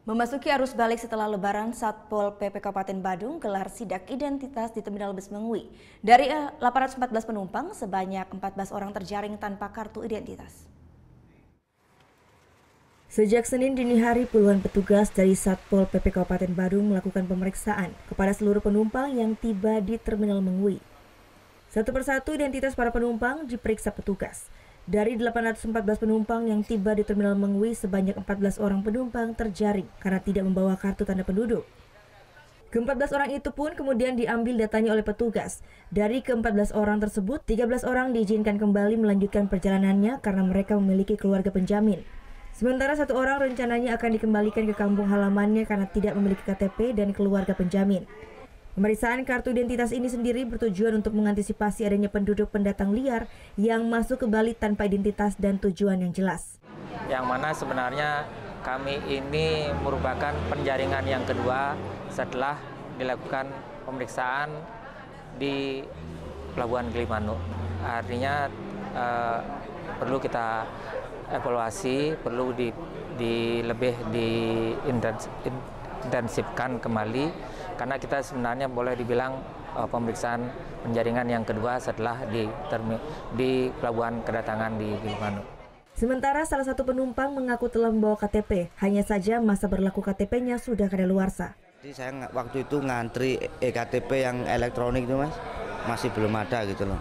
Memasuki arus balik setelah Lebaran, Satpol PP Kabupaten Badung gelar sidak identitas di Terminal Bus Mengwi. Dari 814 penumpang, sebanyak 14 orang terjaring tanpa kartu identitas. Sejak Senin dini hari, puluhan petugas dari Satpol PP Kabupaten Badung melakukan pemeriksaan kepada seluruh penumpang yang tiba di Terminal Mengwi. Satu persatu identitas para penumpang diperiksa petugas. Dari 814 penumpang yang tiba di Terminal Mengwi, sebanyak 14 orang penumpang terjaring karena tidak membawa kartu tanda penduduk. Ke-14 orang itu pun kemudian diambil datanya oleh petugas. Dari ke-14 orang tersebut, 13 orang diizinkan kembali melanjutkan perjalanannya karena mereka memiliki keluarga penjamin. Sementara satu orang rencananya akan dikembalikan ke kampung halamannya karena tidak memiliki KTP dan keluarga penjamin. Pemeriksaan kartu identitas ini sendiri bertujuan untuk mengantisipasi adanya penduduk pendatang liar yang masuk ke Bali tanpa identitas dan tujuan yang jelas. Yang mana sebenarnya kami ini merupakan penjaringan yang kedua setelah dilakukan pemeriksaan di Pelabuhan Gilimanuk. Artinya perlu kita evaluasi, perlu lebih diintensifkan kembali. Karena kita sebenarnya boleh dibilang pemeriksaan penjaringan yang kedua setelah di pelabuhan kedatangan di Gilimanuk. Sementara salah satu penumpang mengaku telah membawa KTP, hanya saja masa berlaku KTP-nya sudah kadaluarsa. Jadi saya waktu itu ngantri eKTP yang elektronik itu mas, masih belum ada gitu loh.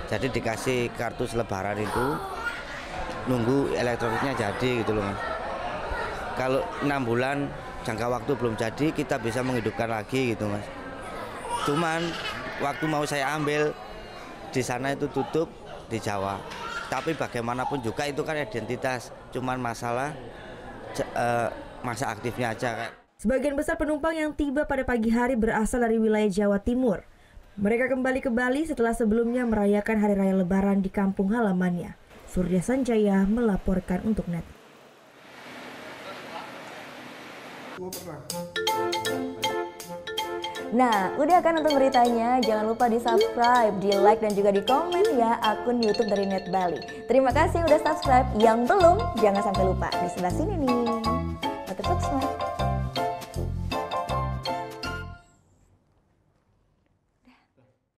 Jadi dikasih kartu selebaran itu, nunggu elektroniknya jadi gitu loh mas. Kalau 6 bulan jangka waktu belum jadi, kita bisa menghidupkan lagi gitu mas. Cuman waktu mau saya ambil di sana itu tutup di Jawa. Tapi bagaimanapun juga itu kan identitas, cuman masalah masa aktifnya aja. Sebagian besar penumpang yang tiba pada pagi hari berasal dari wilayah Jawa Timur. Mereka kembali ke Bali setelah sebelumnya merayakan Hari Raya Lebaran di kampung halamannya. Surya Sanjaya melaporkan untuk NET. Nah, udah kan untuk beritanya? Jangan lupa di subscribe, di like, dan juga di komen ya akun YouTube dari Net Bali. Terima kasih udah subscribe. Yang belum, jangan sampai lupa. Di sebelah sini nih. Tetap subscribe.